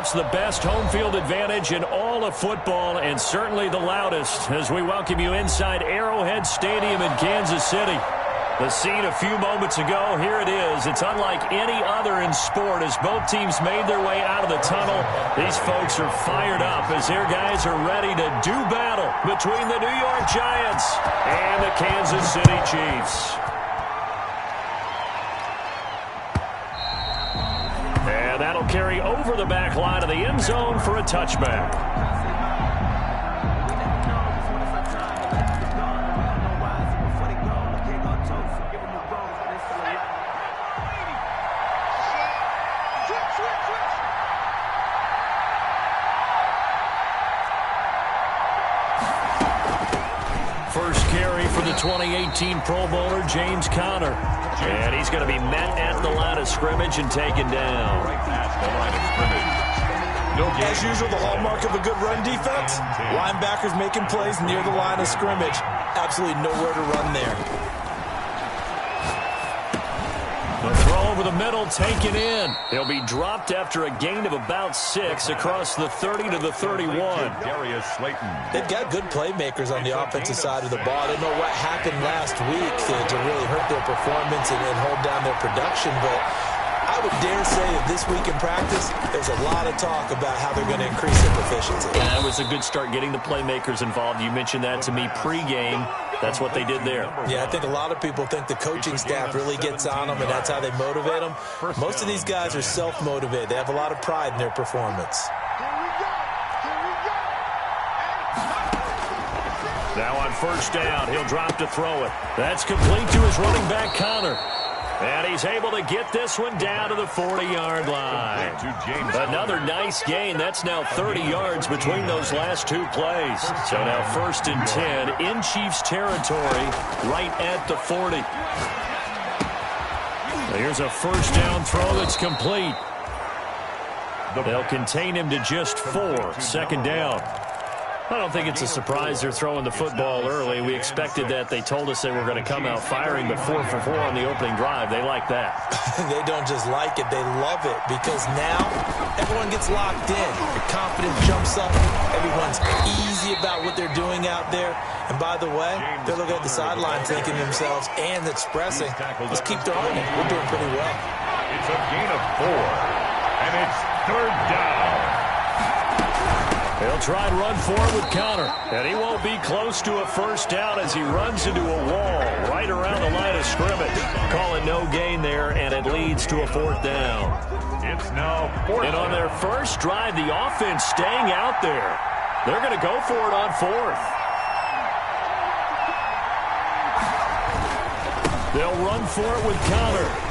It's the best home field advantage in all of football and certainly the loudest as we welcome you inside Arrowhead Stadium in Kansas City. The scene a few moments ago, here it is. It's unlike any other in sport as both teams made their way out of the tunnel. These folks are fired up as their guys are ready to do battle between the New York Giants and the Kansas City Chiefs. And that'll carry over the back line of the end zone for a touchback. First carry for the 2018 Pro Bowler, James Conner. And he's going to be met at the line of scrimmage and taken down. Right at the line of scrimmage. As usual, the hallmark of a good run defense, linebackers making plays near the line of scrimmage. Absolutely nowhere to run there. The throw over the middle, taken in. He'll be dropped after a gain of about 6 across the 30 to the 31. Darius Slayton. They've got good playmakers on the offensive side of the ball. I don't know what happened last week to really hurt their performance and hold down their production, but I would dare say that this week in practice, there's a lot of talk about how they're going to increase their proficiency. Yeah, that was a good start getting the playmakers involved. You mentioned that to me pregame. That's what they did there. Yeah, I think a lot of people think the coaching staff really gets on them, and that's how they motivate them. Most of these guys are self-motivated. They have a lot of pride in their performance. Now on first down, he'll drop to throw it. That's complete to his running back, Conner. And he's able to get this one down to the 40-yard line. Another nice gain. That's now 30 yards between those last two plays. So now first and 10 in Chiefs territory right at the 40. Here's a first down throw that's complete. They'll contain him to just 4. Second down. I don't think it's a surprise they're throwing the football early. We expected that. They told us they were going to come out firing, but 4 for 4 on the opening drive. They like that. They don't just like it, they love it, because now everyone gets locked in. The confidence jumps up. Everyone's easy about what they're doing out there. And by the way, they're looking at the sideline thinking to themselves and expressing, let's keep throwing it. We're doing pretty well. It's a gain of 4, and it's third down. He'll try and run for it with Conner. And he won't be close to a first down as he runs into a wall right around the line of scrimmage. Call it no gain there, and it leads to a fourth down. It's now fourth. And on their first drive, the offense staying out there. They're going to go for it on fourth. They'll run for it with Conner.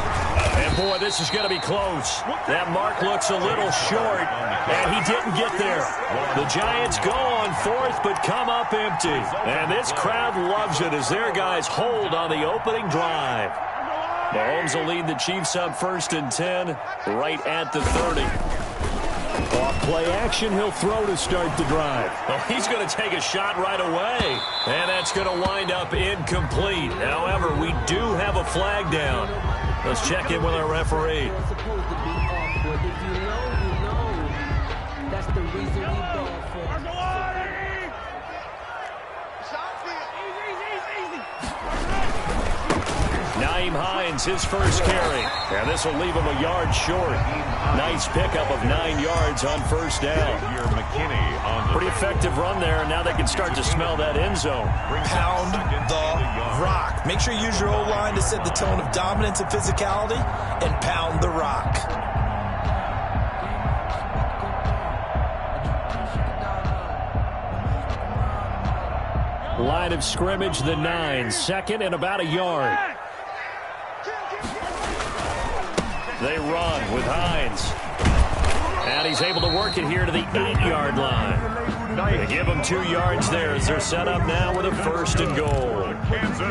And, boy, this is going to be close. That mark looks a little short, and he didn't get there. The Giants go on fourth but come up empty. And this crowd loves it as their guys hold on the opening drive. Mahomes will lead the Chiefs up first and 10 right at the 30. Off play action, he'll throw to start the drive. Oh, he's going to take a shot right away. And that's going to wind up incomplete. However, we do have a flag down. Let's check in with our referee. Nyheim Hines, his first carry. And this will leave him a yard short. Nice pickup of 9 yards on first down. Pretty effective run there, and now they can start to smell that end zone. Pound the rock. Make sure you use your O-line to set the tone of dominance and physicality, and pound the rock. Line of scrimmage, the 9. Second and about a yard. They run with Hines. And he's able to work it here to the 8-yard line. They give him 2 yards there as they're set up now with a first and goal.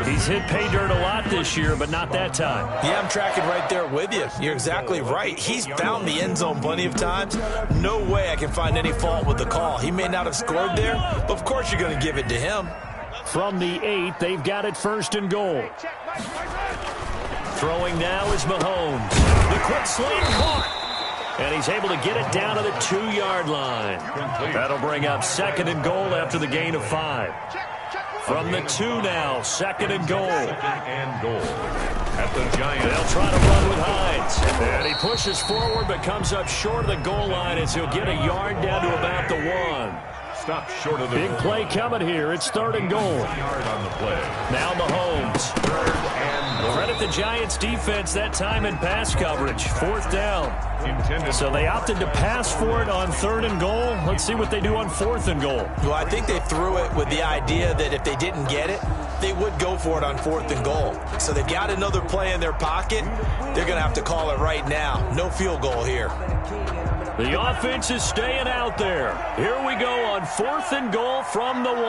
He's hit pay dirt a lot this year, but not that time. Yeah, I'm tracking right there with you. You're exactly right. He's found the end zone plenty of times. No way I can find any fault with the call. He may not have scored there, but of course you're going to give it to him. From the 8, they've got it first and goal. Throwing now is Mahomes. The quick slant caught. And he's able to get it down to the 2-yard line. That'll bring up 2nd and goal after the gain of 5. From the 2 now, 2nd and goal. 2nd and goal at the Giants. They'll try to run with Hines. And he pushes forward but comes up short of the goal line as he'll get a yard down to about the 1. Stop short of the big play coming here. It's 3rd and goal. Yard on the play. Now Mahomes. 3rd and goal. Credit the Giants defense that time in pass coverage. 4th down. So they opted to pass for it on 3rd and goal. Let's see what they do on 4th and goal. Well, I think they threw it with the idea that if they didn't get it, they would go for it on 4th and goal. So they've got another play in their pocket. They're going to have to call it right now. No field goal here. The offense is staying out there. Here we go on 4th and goal from the 1.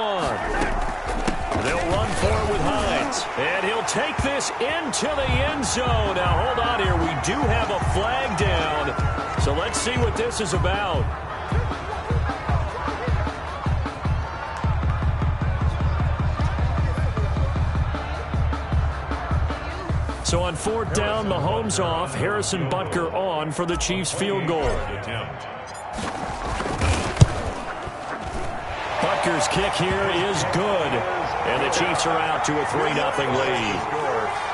They'll run for it with Hines. And he'll take this into the end zone. Now, hold on here. We do have a flag down. So let's see what this is about. So on 4th down, Mahomes off. Harrison Butker on for the Chiefs field goal. Butker's kick here is good. And the Chiefs are out to a 3-0 lead.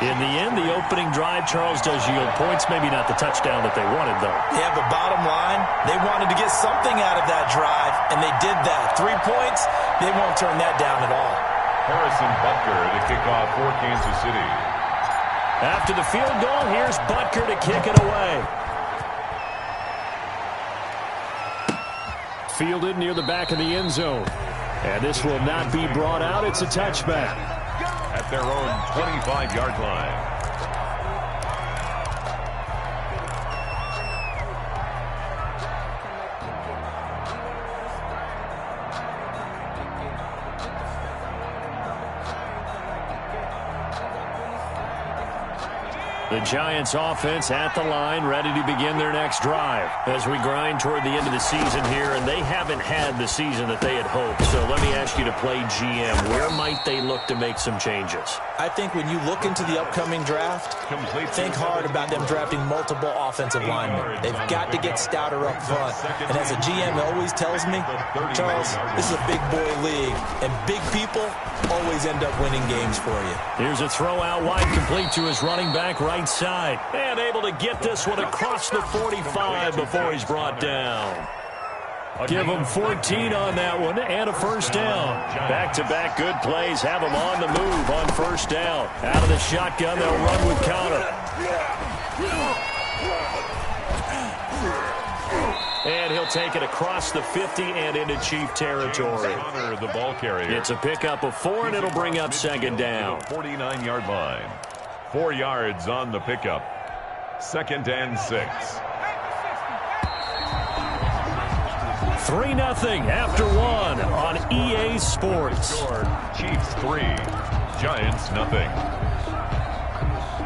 In the end, the opening drive, Charles, does yield points. Maybe not the touchdown that they wanted, though. Yeah, but bottom line, they wanted to get something out of that drive, and they did that. 3 points, they won't turn that down at all. Harrison Butker to kick off for Kansas City. After the field goal, here's Butker to kick it away. Fielded near the back of the end zone. And this will not be brought out. It's a touchback. At their own 25-yard line. The Giants offense at the line, ready to begin their next drive as we grind toward the end of the season here, and they haven't had the season that they had hoped. So let me ask you to play GM. Where might they look to make some changes? I think when you look into the upcoming draft, think hard about them drafting multiple offensive linemen. They've got to get stouter up front. And as a GM always tells me, Charles, this is a big boy league, and big people always end up winning games for you. Here's a throw out wide, complete to his running back right side. And able to get this one across the 45 before he's brought down. Give him 14 on that one and a 1st down. Back-to-back good plays have him on the move on 1st down. Out of the shotgun, they'll run with counter. And he'll take it across the 50 and into Chief territory. The ball carrier. It's a pickup of 4, and it'll bring up 2nd down. 49-yard line. 4 yards on the pickup. 2nd and 6. 3-0 after 1 on EA Sports. Chiefs 3, Giants nothing.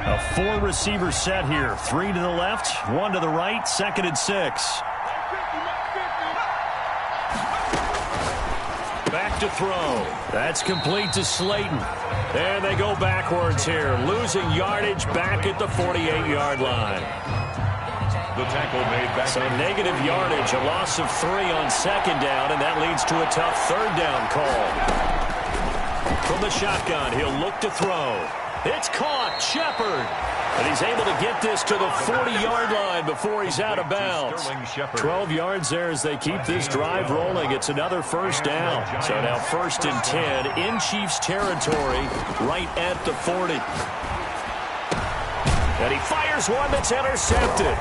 A 4-receiver set here. 3 to the left, 1 to the right, 2nd and 6. Back to throw. That's complete to Slayton. And they go backwards here, losing yardage back at the 48-yard line. The tackle made back. So negative yardage, a loss of 3 on 2nd down, and that leads to a tough 3rd down call. From the shotgun, he'll look to throw. It's caught, Shepard. And he's able to get this to the 40-yard line before he's out of bounds. 12 yards there as they keep this drive rolling. It's another 1st down. So now 1st and 10 in Chiefs territory right at the 40. And he fires one that's intercepted.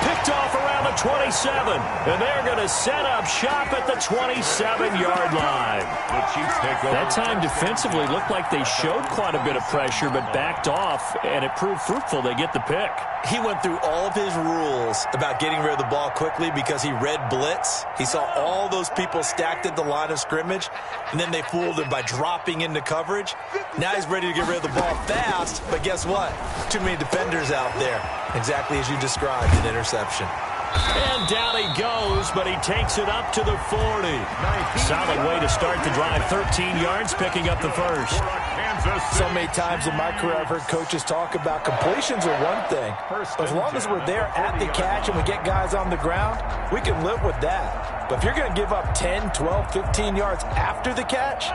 Picked off around the 27. And they're going to set up shop at the 27-yard line. The Chiefs take over. That time defensively looked like they showed quite a bit of pressure but backed off, and it proved fruitful. They get the pick. He went through all of his rules about getting rid of the ball quickly because he read blitz. He saw all those people stacked at the line of scrimmage, and then they fooled him by dropping into coverage. Now he's ready to get rid of the ball fast, but guess what? Too many defenders out there. Exactly as you described, an interception. And down he goes, but he takes it up to the 40. Solid way to start the drive. 13 yards, picking up the first. So many times in my career I've heard coaches talk about completions are one thing. As long as we're there at the catch and we get guys on the ground, we can live with that. But if you're going to give up 10, 12, 15 yards after the catch,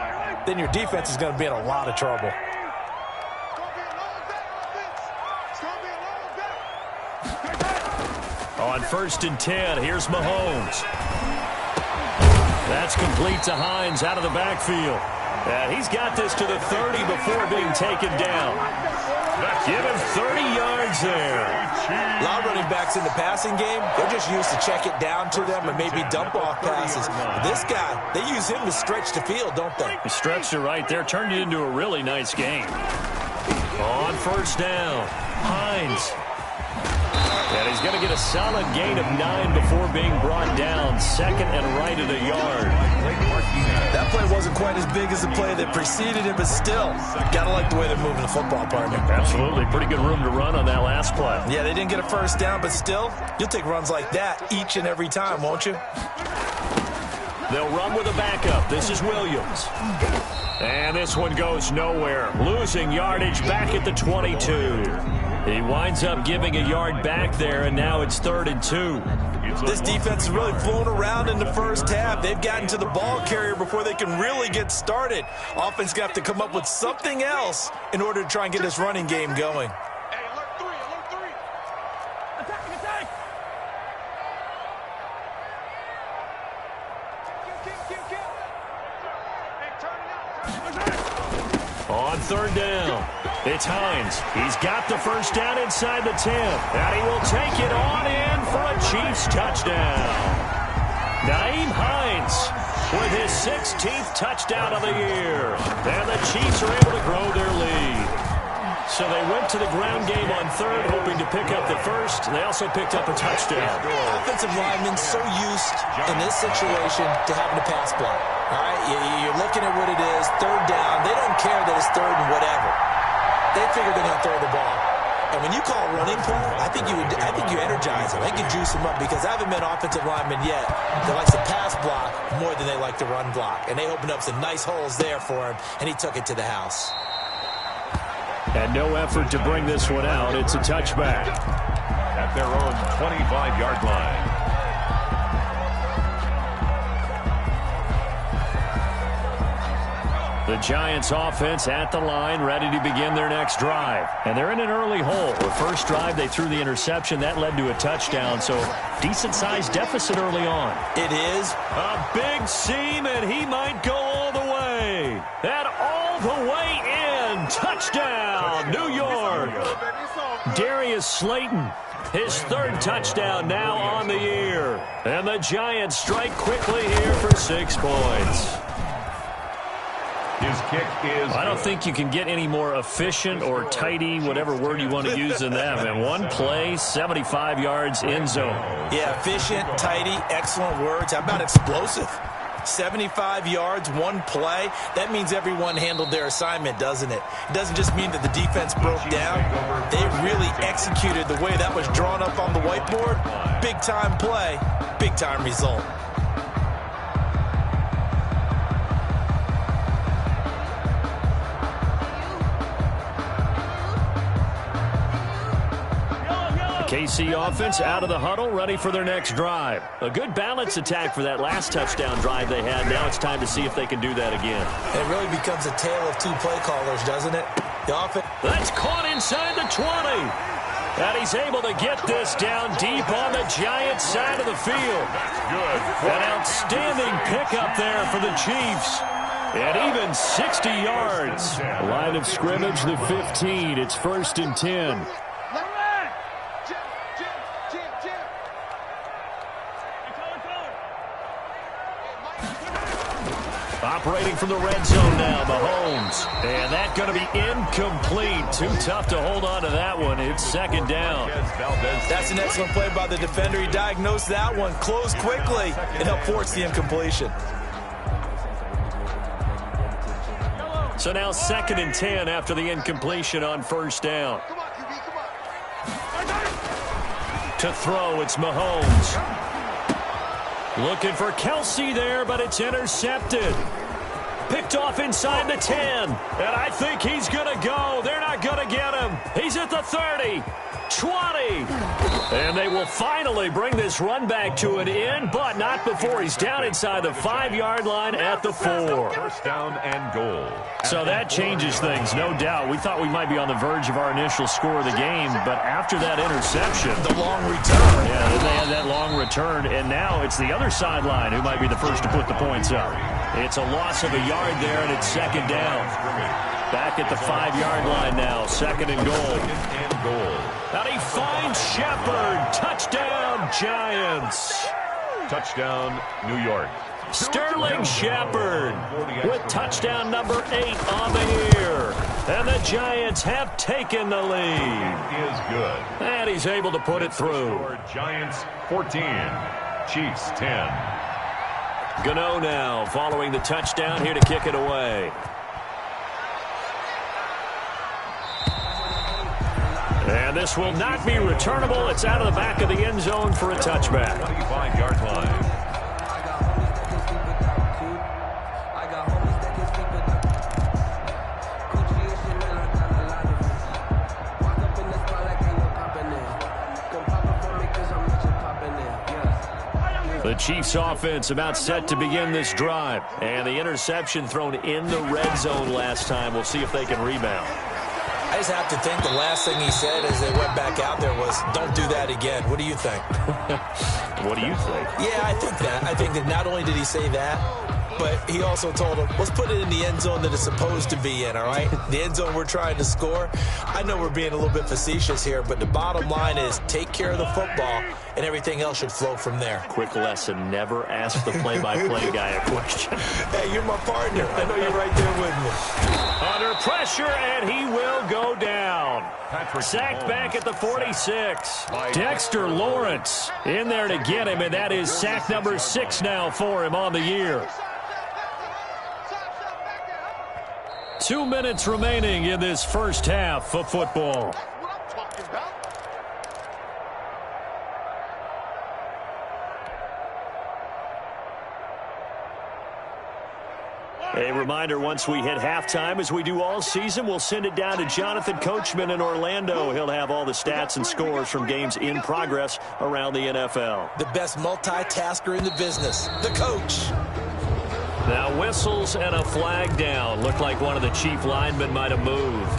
then your defense is going to be in a lot of trouble. On 1st and 10, here's Mahomes. That's complete to Hines out of the backfield. And he's got this to the 30 before being taken down. Give him 30 yards there. A lot of running backs in the passing game, they're just used to check it down to them and maybe dump off passes. This guy, they use him to stretch the field, don't they? He stretched it right there, turned it into a really nice game. On 1st down, Hines. And he's going to get a solid gain of 9 before being brought down. 2nd and right at a yard. That play wasn't quite as big as the play that preceded it, but still, got to like the way they're moving the football, partner. Absolutely. Pretty good room to run on that last play. Yeah, they didn't get a 1st down, but still, you'll take runs like that each and every time, won't you? They'll run with a backup. This is Williams. And this one goes nowhere. Losing yardage back at the 22. He winds up giving a yard back there, and now it's 3rd and 2. This defense is really flown around in the first half. They've gotten to the ball carrier before they can really get started. Offense got to come up with something else in order to try and get this running game going. Hey, alert 3, alert 3. Attack, attack. On 3rd down, it's Hines. He's got the 1st down inside the 10. And he will take it on in for a Chiefs touchdown. Nyheim Hines with his 16th touchdown of the year. And the Chiefs are able to grow their lead. So they went to the ground game on 3rd, hoping to pick up the 1st. They also picked up a touchdown. Offensive linemen so used in this situation to having to pass block. All right, you're looking at what it is, 3rd down. They don't care that it's 3rd and whatever. They figure they're going to throw the ball. And when you call a running play, I think you energize them. I think you juice them up because I haven't met an offensive lineman yet that likes to pass block more than they like to run block. And they opened up some nice holes there for him, and he took it to the house. And no effort to bring this one out. It's a touchback. At their own 25-yard line. The Giants offense at the line, ready to begin their next drive. And they're in an early hole. The first drive, they threw the interception. That led to a touchdown, so decent-sized deficit early on. It is. A big seam, and he might go all the way. And all the way in. Touchdown, New York. Darius Slayton, his 3rd touchdown now on the year. And the Giants strike quickly here for 6 points. His kick is... I don't think you can get any more efficient or tidy, whatever word you want to use in that. And one play, 75 yards, end zone. Yeah, efficient, tidy, excellent words. How about explosive? 75 yards, one play. That means everyone handled their assignment, doesn't it? It doesn't just mean that the defense broke down. They really executed the way that was drawn up on the whiteboard. Big-time play, big-time result. KC offense out of the huddle, ready for their next drive. A good balance attack for that last touchdown drive they had. Now it's time to see if they can do that again. It really becomes a tale of 2 play callers, doesn't it? The offense. That's caught inside the 20. And he's able to get this down deep on the Giants side of the field. Good. An outstanding pickup there for the Chiefs. And even 60 yards. Line of scrimmage, the 15. It's 1st and 10. Operating from the red zone now, Mahomes. And that's going to be incomplete. Too tough to hold on to that one. It's 2nd down. That's an excellent play by the defender. He diagnosed that one, closed quickly, and helped force the incompletion. So now 2nd and 10 after the incompletion on 1st down. To throw, it's Mahomes. Looking for Kelsey there, but it's intercepted. Picked off inside the 10. And I think he's going to go. They're not going to get him. He's at the 30. 20. And they will finally bring this run back to an end, but not before he's down inside the 5-yard line at the 4. First down and goal. So that changes things, no doubt. We thought we might be on the verge of our initial score of the game, but after that interception, The long return. yeah, then they had that long return, and now it's the other sideline who might be the first to put the points up. It's a loss of a yard there, and it's second down. Back at the 5-yard line now, second and goal. And he finds Shepard. Touchdown, Giants. Touchdown, New York. Sterling Shepard with touchdown number 8 on the year. And the Giants have taken the lead. Is good. And he's able to put it through. Giants 14, Chiefs 10. Gano now following the touchdown here to kick it away. And this will not be returnable. It's out of the back of the end zone for a touchback. 25-yard line. The Chiefs offense about set to begin this drive. And the interception thrown in the red zone last time. We'll see if they can rebound. I just have to think the last thing he said as they went back out there was, don't do that again. What do you think? What do you think? Yeah, I think that. I think that not only did he say that, but he also told him, let's put it in the end zone that it's supposed to be in, all right? The end zone we're trying to score. I know we're being a little bit facetious here, but the bottom line is take care of the football, and everything else should flow from there. Quick lesson, never ask the play-by-play guy a question. Hey, you're my partner. I know you're right there with me. Under pressure, and he will go down. Sacked back at the 46. Dexter Lawrence in there to get him, and that is sack number 6 now for him on the year. 2 minutes remaining in this first half of football. A reminder, once we hit halftime, as we do all season, we'll send it down to Jonathan Coachman in Orlando. He'll have all the stats and scores from games in progress around the NFL. The best multitasker in the business, the coach. Now whistles and a flag down. Looked like one of the Chief linemen might have moved.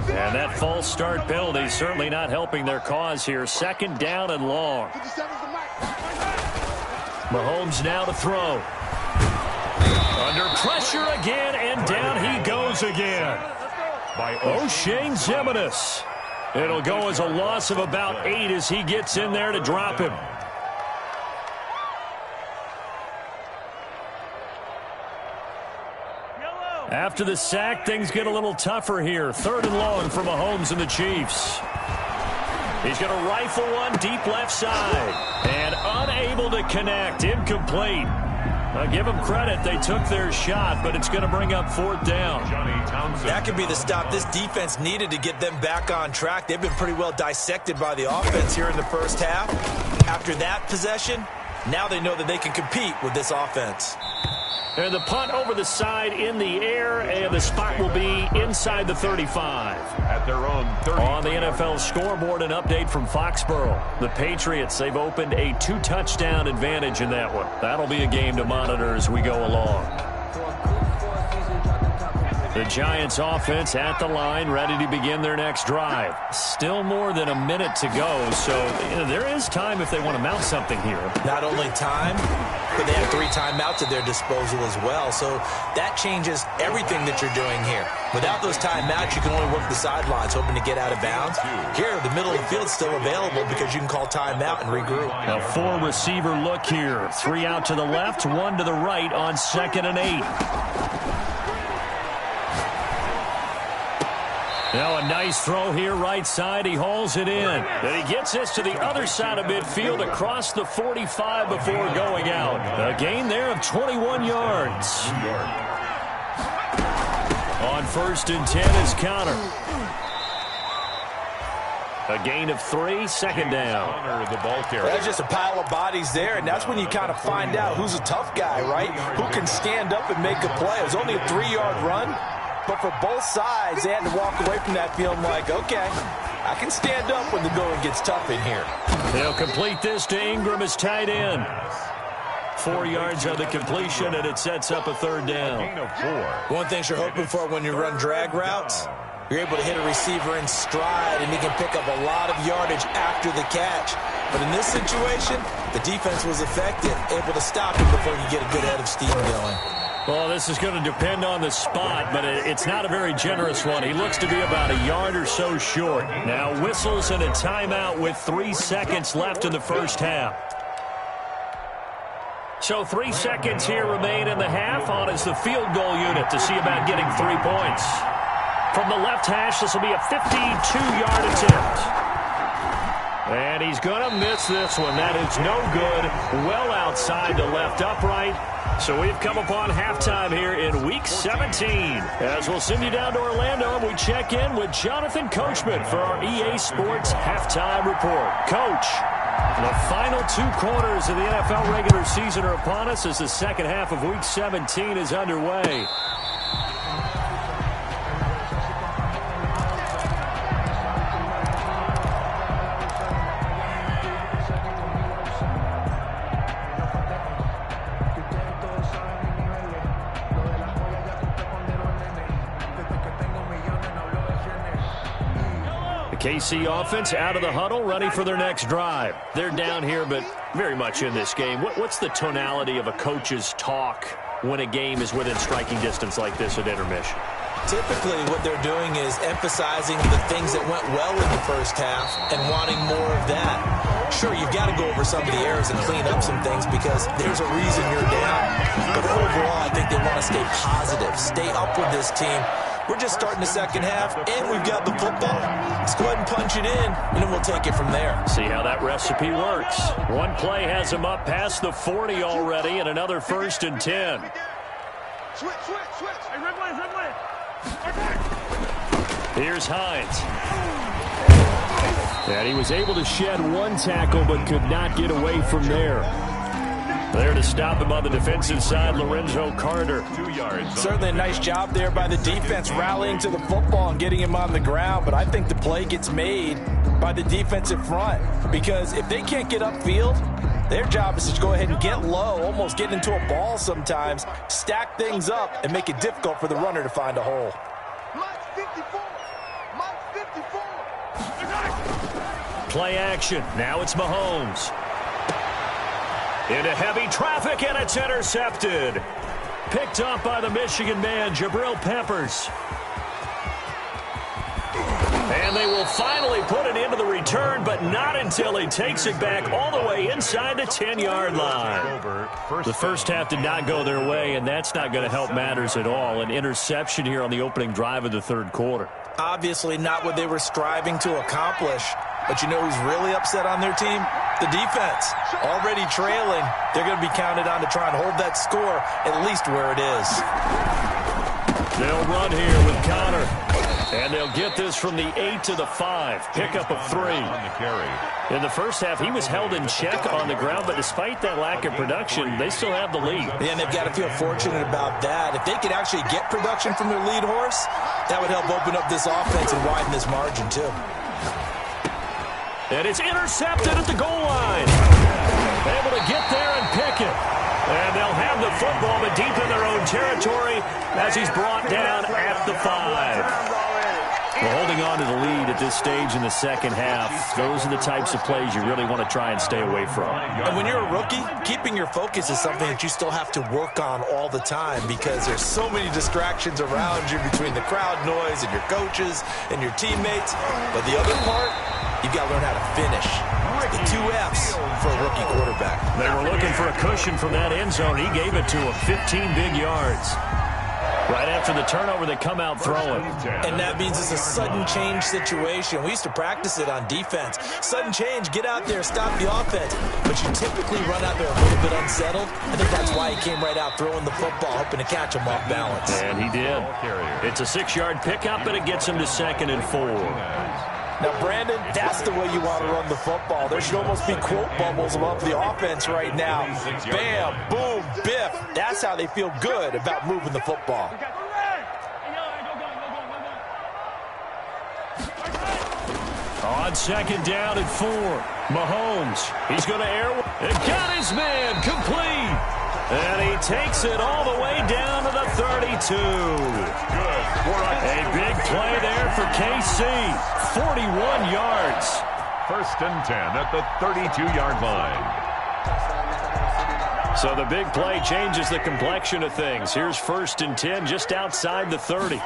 And that false start penalty certainly not helping their cause here. Second down and long. Mahomes now to throw. Under pressure again, and down he goes again. By O'Shane Ximines. It'll go as a loss of about 8 as he gets in there to drop him. After the sack, things get a little tougher here. Third and long for Mahomes and the Chiefs. He's going to rifle one deep left side. And unable to connect. Incomplete. I'll give them credit. They took their shot, but it's going to bring up fourth down. That could be the stop this defense needed to get them back on track. They've been pretty well dissected by the offense here in the first half. After that possession, now they know that they can compete with this offense. And the punt over the side in the air, and the spot will be inside the 35. At their own 30. On the NFL scoreboard, an update from Foxborough. The Patriots, they've opened a 2-touchdown advantage in that one. That'll be a game to monitor as we go along. The Giants offense at the line, ready to begin their next drive. Still more than a minute to go, so there is time if they want to mount something here. Not only time, but they have 3 timeouts at their disposal as well, so that changes everything that you're doing here. Without those timeouts, you can only work the sidelines, hoping to get out of bounds. Here, the middle of the field's still available because you can call timeout and regroup. A 4-receiver look here. 3 out to the left, 1 to the right on 2nd and 8. Now a nice throw here right side. He hauls it in. Then he gets this to the other side of midfield across the 45 before going out. A gain there of 21 yards. On 1st and 10 is Conner. A gain of 3, second down. The ball carrier. There's just a pile of bodies there, and that's when you kind of find out who's a tough guy, right? Who can stand up and make a play. It was only a 3-yard run, but for both sides, they had to walk away from that feeling like, okay, I can stand up when the going gets tough in here. They'll complete this to Ingram as tight end. 4 yards on the completion, and it sets up a 3rd down. Gain of 4. One thing you're hoping for when you run drag routes, you're able to hit a receiver in stride, and he can pick up a lot of yardage after the catch. But in this situation, the defense was effective, able to stop him before you get a good head of steam going. Well, this is going to depend on the spot, but it's not a very generous one. He looks to be about a yard or so short. Now whistles and a timeout with 3 seconds left in the first half. So 3 seconds here remain in the half. On is the field goal unit to see about getting 3 points. From the left hash, this will be a 52-yard attempt. And he's going to miss this one. That is no good. Well outside the left upright. So we've come upon halftime here in Week 17. As we'll send you down to Orlando, and we check in with Jonathan Coachman for our EA Sports Halftime Report. Coach, the final 2 quarters of the NFL regular season are upon us as the second half of Week 17 is underway. KC offense out of the huddle, ready for their next drive. They're down here, but very much in this game. What's the tonality of a coach's talk when a game is within striking distance like this at intermission? Typically, what they're doing is emphasizing the things that went well in the first half and wanting more of that. Sure, you've got to go over some of the errors and clean up some things because there's a reason you're down. But overall, I think they want to stay positive, stay up with this team. We're just starting the second half, and we've got the football. Let's go ahead and punch it in, and then we'll take it from there. See how that recipe works. One play has him up past the 40 already, and another 1st and 10. Switch. Hey, red line. Here's Hines. And he was able to shed 1 tackle, but could not get away from there. There to stop him on the defensive side, Lorenzo Carter. 2 yards. Certainly a nice job there by the defense rallying to the football and getting him on the ground, but I think the play gets made by the defensive front because if they can't get upfield, their job is to go ahead and get low, almost get into a ball sometimes, stack things up, and make it difficult for the runner to find a hole. Mike 54. Play action. Now it's Mahomes. Into heavy traffic, and it's intercepted. Picked up by the Michigan man, Jabril Peppers. And they will finally put it into the return, but not until he takes it back all the way inside the 10-yard line. The first half did not go their way, and that's not going to help matters at all. An interception here on the opening drive of the third quarter. Obviously not what they were striving to accomplish. But you know who's really upset on their team? The defense. Already trailing. They're going to be counted on to try and hold that score at least where it is. They'll run here with Conner. And they'll get this from the 8 to the 5. Pickup of 3. In the first half, he was held in check on the ground, but despite that lack of production, they still have the lead. Yeah, and they've got to feel fortunate about that. If they could actually get production from their lead horse, that would help open up this offense and widen this margin, too. And it's intercepted at the goal line. Able to get there and pick it. And they'll have the football, but deep in their own territory as he's brought down at the 5. Well, holding on to the lead at this stage in the second half, those are the types of plays you really want to try and stay away from. And when you're a rookie, keeping your focus is something that you still have to work on all the time because there's so many distractions around you between the crowd noise and your coaches and your teammates. But the other part, you've got to learn how to finish. The 2 F's for a rookie quarterback. They were looking for a cushion from that end zone. He gave it to him, 15 big yards. Right after the turnover, they come out throwing. And that means it's a sudden change situation. We used to practice it on defense. Sudden change, get out there, stop the offense. But you typically run out there a little bit unsettled. I think that's why he came right out throwing the football, hoping to catch him off balance. And he did. It's a 6-yard pickup, and it gets him to 2nd and 4. Now, Brandon, that's the way you want to run the football. There should almost be quote bubbles above the offense right now. Bam, boom, biff. That's how they feel good about moving the football. On 2nd down and 4, Mahomes. He's going to air. And got his man complete. And he takes it all the way down to the 32. A big play there for KC. 41 yards. 1st and 10 at the 32-yard line. So the big play changes the complexion of things. Here's 1st and 10 just outside the 30.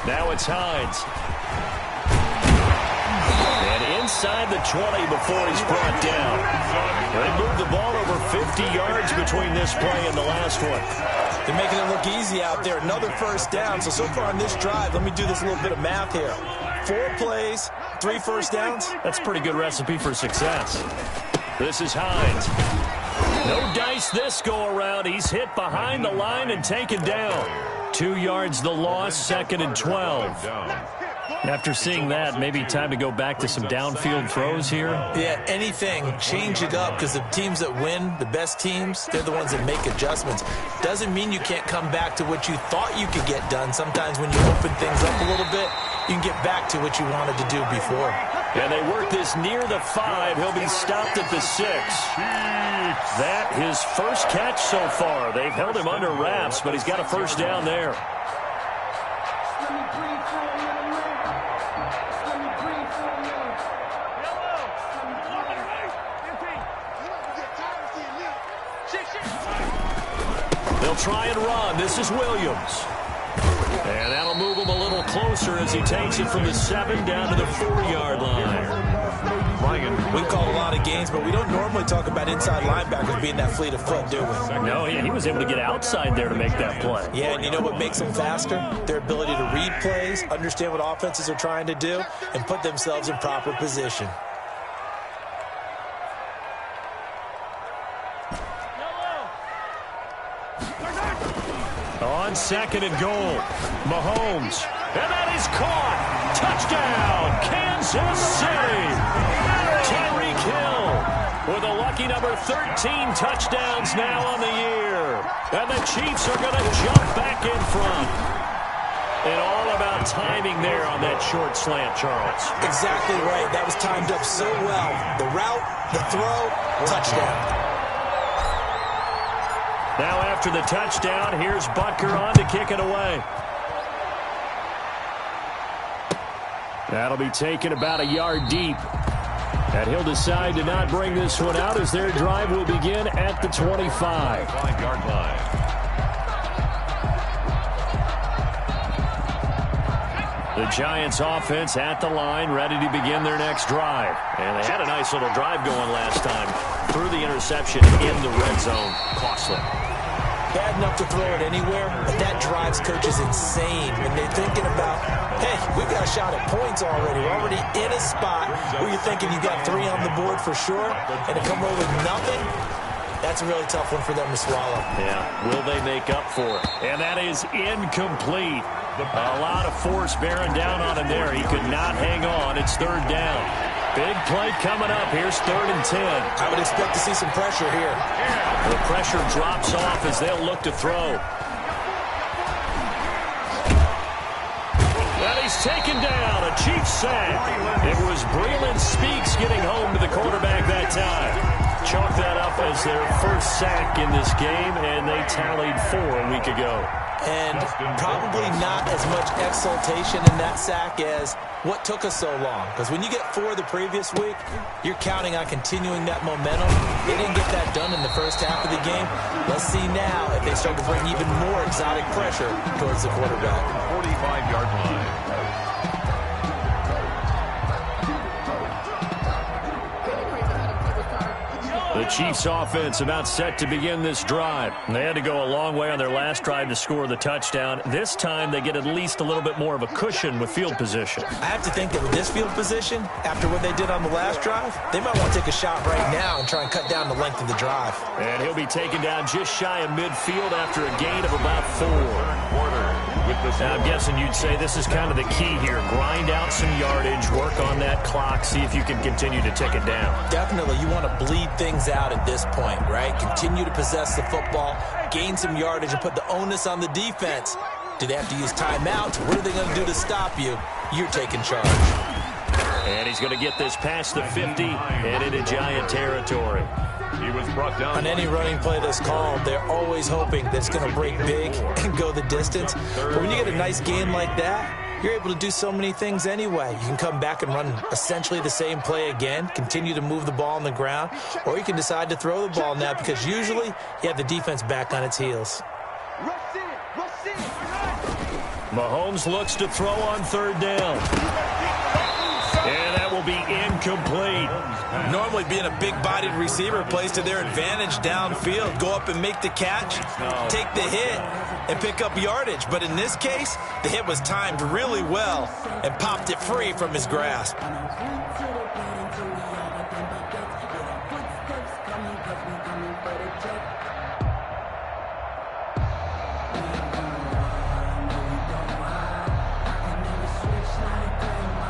Now it's Hines. And inside the 20 before he's brought down. They moved the ball over 50 yards between this play and the last one. They're making it look easy out there. Another 1st down. So far on this drive, let me do this little bit of math here. 4 plays, 3 1st downs. That's a pretty good recipe for success. This is Hines. No dice this go-around. He's hit behind the line and taken down. 2 yards the loss, 2nd and 12. After seeing that, maybe time to go back to some downfield throws here. Yeah, anything. Change it up, because the teams that win, the best teams, they're the ones that make adjustments. Doesn't mean you can't come back to what you thought you could get done. Sometimes when you open things up a little bit, you can get back to what you wanted to do before. And they work this near the 5. He'll be stopped at the 6. That his first catch so far. They've held him under wraps, but he's got a 1st down there. They'll try and run. This is Williams. And that'll move him a little closer as he takes it from the 7 down to the 4-yard line. We've called a lot of games, but we don't normally talk about inside linebackers being that fleet of foot, do we? No, yeah, he was able to get outside there to make that play. Yeah, and you know what makes them faster? Their ability to read plays, understand what offenses are trying to do, and put themselves in proper position. On 2nd and goal, Mahomes. And that is caught. Touchdown, Kansas City. Tyreek Hill with a lucky number 13 touchdowns now on the year. And the Chiefs are going to jump back in front. And all about timing there on that short slant, Charles. Exactly right. That was timed up so well. The route, the throw, touchdown. Now after the touchdown, here's Butker on to kick it away. That'll be taken about a yard deep. And he'll decide to not bring this one out as their drive will begin at the 25. 5-yard line. The Giants offense at the line, ready to begin their next drive. And they had a nice little drive going last time. Threw the interception in the red zone. Costly. Bad enough to throw it anywhere, but that drives coaches insane when they're thinking about, hey, we've got a shot at points already. We're already in a spot where you're thinking you got 3 on the board for sure, and to come away with nothing, that's a really tough one for them to swallow. Yeah, will they make up for it? And that is incomplete. A lot of force bearing down on him there. He could not hang on. It's 3rd down. Big play coming up. Here's 3rd and 10. I would expect to see some pressure here. The pressure drops off as they'll look to throw. And he's taken down. A Chiefs sack. It was Breeland Speaks getting home to the quarterback that time. Chalk that up as their first sack in this game, and they tallied 4 a week ago. And probably not as much exultation in that sack as what took us so long. Because when you get 4 the previous week, you're counting on continuing that momentum. They didn't get that done in the first half of the game. Let's see now if they start to bring even more exotic pressure towards the quarterback. 45-yard line. The Chiefs offense about set to begin this drive. They had to go a long way on their last drive to score the touchdown. This time they get at least a little bit more of a cushion with field position. I have to think that with this field position, after what they did on the last drive, they might want to take a shot right now and try and cut down the length of the drive. And he'll be taken down just shy of midfield after a gain of about 4. Now, I'm guessing you'd say this is kind of the key here. Grind out some yardage, work on that clock, see if you can continue to tick it down. Definitely, you want to bleed things out at this point, right? Continue to possess the football, gain some yardage, and put the onus on the defense. Do they have to use timeouts? What are they going to do to stop you? You're taking charge. And he's going to get this past the 50 and into Giant territory. He was brought down. On any running play that's called, they're always hoping that it's going to break big and go the distance. But when you get a nice game like that, you're able to do so many things anyway. You can come back and run essentially the same play again, continue to move the ball on the ground, or you can decide to throw the ball now because usually you have the defense back on its heels. Mahomes looks to throw on third down. And that will be incomplete. Normally being a big-bodied receiver plays to their advantage downfield. Go up and make the catch, take the hit, and pick up yardage. But in this case, the hit was timed really well and popped it free from his grasp.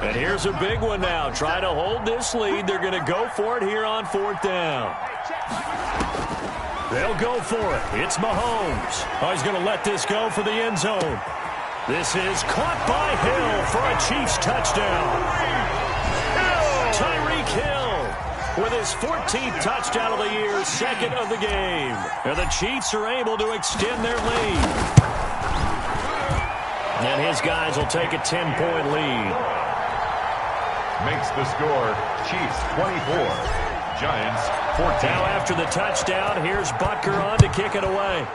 And here's a big one now. Try to hold this lead. They're going to go for it here on fourth down. They'll go for it. It's Mahomes. Oh, he's going to let this go for the end zone. This is caught by Hill for a Chiefs touchdown. Tyreek Hill with his 14th touchdown of the year, second of the game. And the Chiefs are able to extend their lead. And his guys will take a 10-point lead. Makes the score Chiefs 24, Giants 14. Now after the touchdown, here's Butker on to kick it away.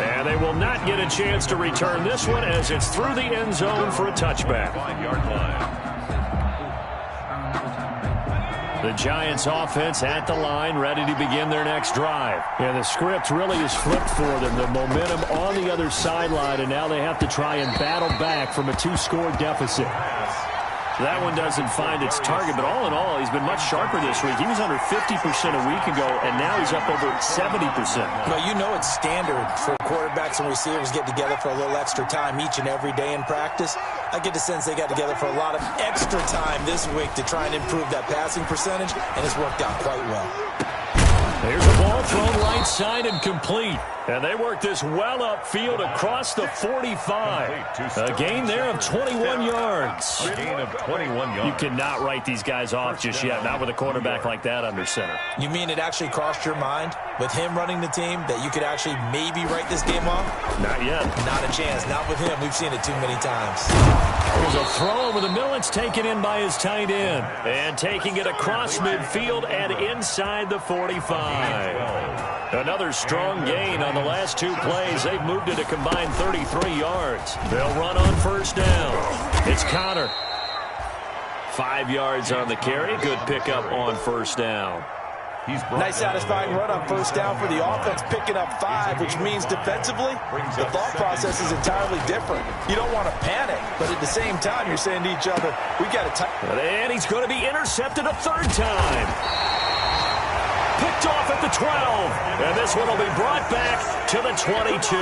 And they will not get a chance to return this one as it's through the end zone for a touchback. 5-yard line. The Giants offense at the line, ready to begin their next drive. And the script really is flipped for them. The momentum on the other sideline, and now they have to try and battle back from a 2-score deficit. So that one doesn't find its target, but all in all, he's been much sharper this week. He was under 50% a week ago, and now he's up over 70%. Well, you know it's standard for quarterbacks and receivers get together for a little extra time each and every day in practice. I get the sense they got together for a lot of extra time this week to try and improve that passing percentage, and it's worked out quite well. Here's a ball thrown right side and complete. And they work this well upfield across the 45. A gain there of 21 yards. A gain of 21 yards. You cannot write these guys off just yet, not with a quarterback like that under center. You mean it actually crossed your mind with him running the team that you could actually maybe write this game off? Not yet. Not a chance. Not with him. We've seen it too many times. There's a throw over the middle. It's taken in by his tight end. And taking it across midfield and inside the 45. Another strong gain on the last 2 plays. They've moved it a combined 33 yards. They'll run on first down. It's Connor. 5 yards on the carry. Good pickup on first down. Nice satisfying run on first down for the offense, picking up 5, which means defensively, the thought process is entirely different. You don't want to panic, but at the same time, you're saying to each other, we got to and he's going to be intercepted a third time. Picked off at the 12. And this one will be brought back to the 22.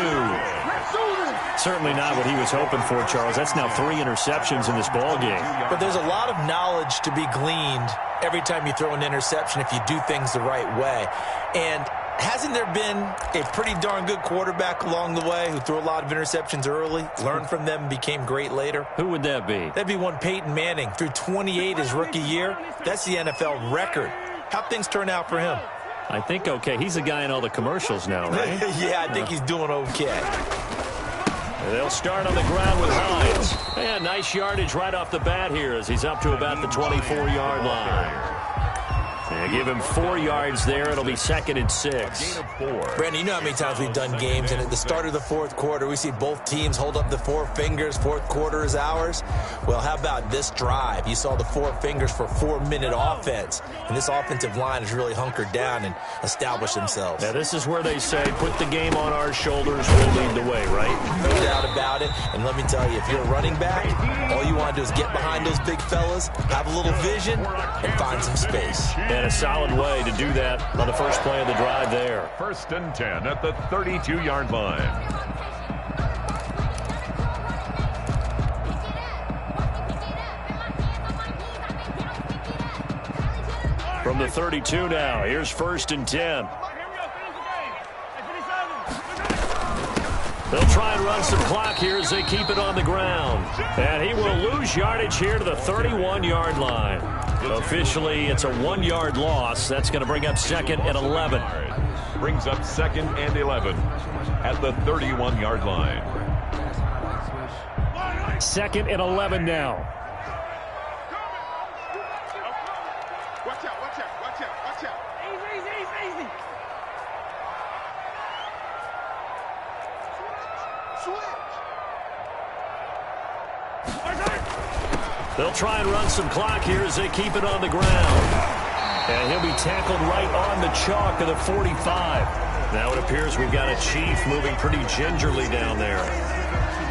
Certainly not what he was hoping for, Charles. That's now 3 interceptions in this ballgame. But there's a lot of knowledge to be gleaned every time you throw an interception if you do things the right way. And hasn't there been a pretty darn good quarterback along the way who threw a lot of interceptions early, learned from them, and became great later? Who would that be? That'd be one Peyton Manning. Threw 28 his rookie year. That's the NFL record. How'd things turn out for him? I think okay. He's a guy in all the commercials now, right? Yeah, I think he's doing okay. They'll start on the ground with Hines. And nice yardage right off the bat here as he's up to about the 24-yard line. And give him 4 yards there. It'll be 2nd and 6. Gain of 4. Brandon, you know how many times we've done games, and at the start of the fourth quarter, we see both teams hold up the 4 fingers. Fourth quarter is ours. Well, how about this drive? You saw the 4 fingers for 4-minute offense, and this offensive line has really hunkered down and established themselves. Now, this is where they say, put the game on our shoulders, we'll lead the way, right? No doubt about it. And let me tell you, if you're a running back, all you want to do is get behind those big fellas, have a little vision, and find some space. And a solid way to do that on the first play of the drive there. 1st and 10 at the 32-yard line. From the 32 now, here's 1st and 10. They'll try and run some clock here as they keep it on the ground. And he will lose yardage here to the 31-yard line. Officially, it's a 1-yard loss. That's going to bring up 2nd and 11. Brings up 2nd and 11 at the 31-yard line. 2nd and 11 now. Watch out, watch out, watch out, watch out. Easy. They'll try and run some clock here as they keep it on the ground. And he'll be tackled right on the chalk of the 45. Now it appears we've got a Chief moving pretty gingerly down there.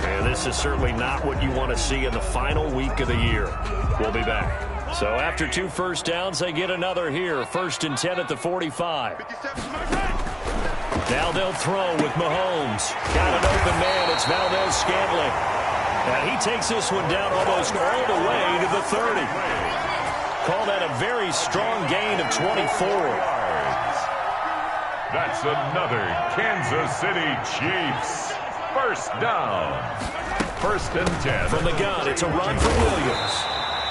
And this is certainly not what you want to see in the final week of the year. We'll be back. So after 2 first downs, they get another here. 1st and 10 at the 45. Now they'll throw with Mahomes. Got an open man. It's Valdes-Scantling. And he takes this one down almost all the way to the 30. Call that a very strong gain of 24. That's another Kansas City Chiefs. 1st down. 1st and 10. From the gun, it's a run for Williams.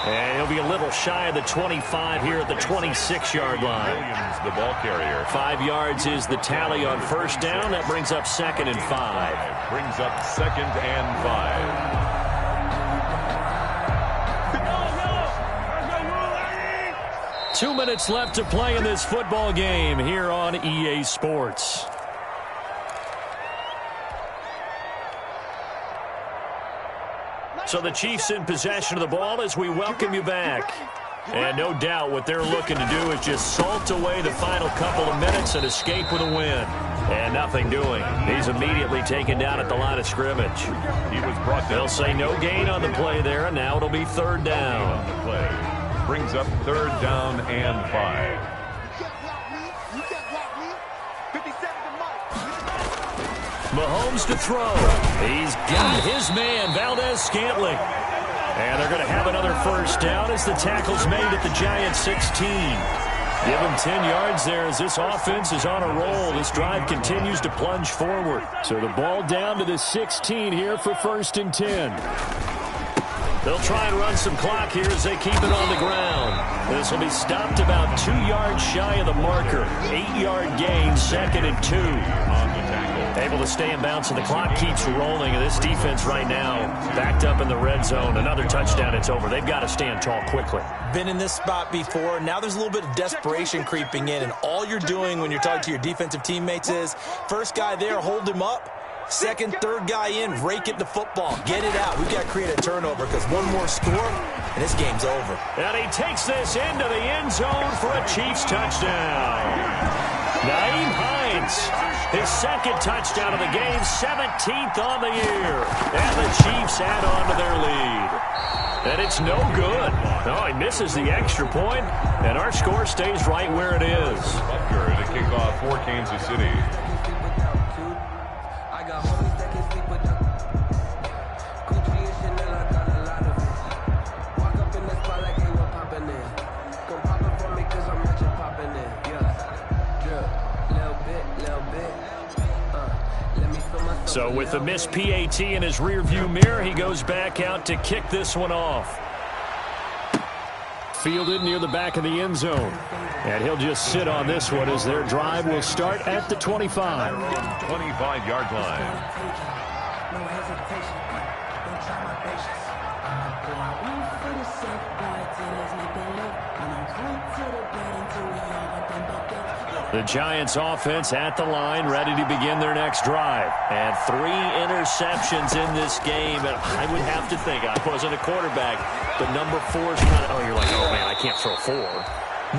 And he'll be a little shy of the 25 here at the 26-yard line. Williams, the ball carrier. 5 yards is the tally on 1st down. That brings up 2nd and 5. Brings up 2nd and 5. 2 minutes left to play in this football game here on EA Sports. So the Chiefs in possession of the ball as we welcome you back. And no doubt what they're looking to do is just salt away the final couple of minutes and escape with a win. And nothing doing. He's immediately taken down at the line of scrimmage. He was brought down. They'll say no gain on the play there, and now it'll be 3rd down. On the play. Brings up 3rd down and 5. Mahomes to throw. He's got his man, Valdes-Scantling. And they're going to have another 1st down as the tackle's made at the Giants 16. Give him 10 yards there as this offense is on a roll. This drive continues to plunge forward. So the ball down to the 16 here for 1st and 10. They'll try and run some clock here as they keep it on the ground. This will be stopped about 2 yards shy of the marker. 8-yard gain, 2nd and 2. On the tackle. Able to stay in bounds, and the clock keeps rolling. And this defense right now backed up in the red zone. Another touchdown, it's over. They've got to stand tall quickly. Been in this spot before. Now there's a little bit of desperation creeping in, and all you're doing when you're talking to your defensive teammates is, first guy there, hold him up. 2nd, 3rd guy in, rake it the football. Get it out. We've got to create a turnover because one more score, and this game's over. And he takes this into the end zone for a Chiefs touchdown. Nyheim Hines, his 2nd touchdown of the game, 17th on the year. And the Chiefs add on to their lead. And it's no good. No, he misses the extra point, and our score stays right where it is. Butker to kick off for Kansas City. So with the missed PAT in his rearview mirror, he goes back out to kick this one off. Fielded near the back of the end zone. And he'll just sit on this one as their drive will start at the 25. 25-yard line. The Giants offense at the line, ready to begin their next drive. And 3 interceptions in this game. And I would have to think, I wasn't a quarterback, but number 4 is kind of, oh, you're like, oh, man, I can't throw 4.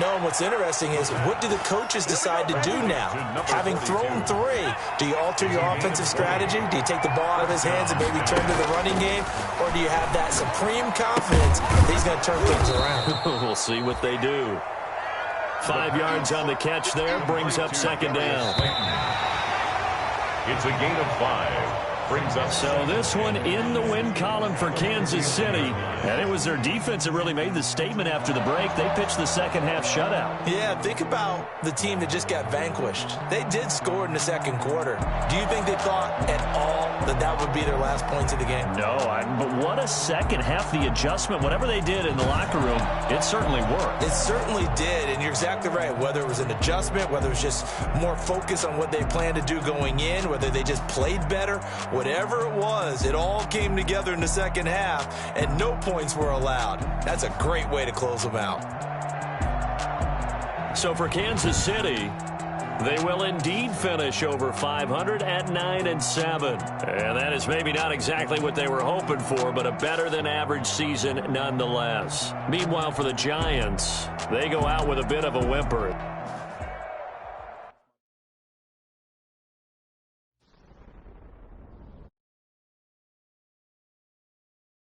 No, and what's interesting is, what do the coaches decide to do now? Having thrown 3, do you alter your offensive strategy? Do you take the ball out of his hands and maybe turn to the running game? Or do you have that supreme confidence that he's going to turn things around? We'll see what they do. 5 yards on the catch there, brings up second down. It's a gain of 5. Brings up. So this one in the win column for Kansas City. And it was their defense that really made the statement after the break. They pitched the second half shutout. Yeah, think about the team that just got vanquished. They did score in the second quarter. Do you think they thought at all that that would be their last points of the game? No, but what a second half. The adjustment, whatever they did in the locker room, it certainly worked. It certainly did, and you're exactly right. Whether it was an adjustment, whether it was just more focus on what they planned to do going in, whether they just played better, whatever it was, it all came together in the second half, and no points were allowed. That's a great way to close them out. So for Kansas City, they will indeed finish over 500 at 9-7. And that is maybe not exactly what they were hoping for, but a better than average season nonetheless. Meanwhile, for the Giants, they go out with a bit of a whimper.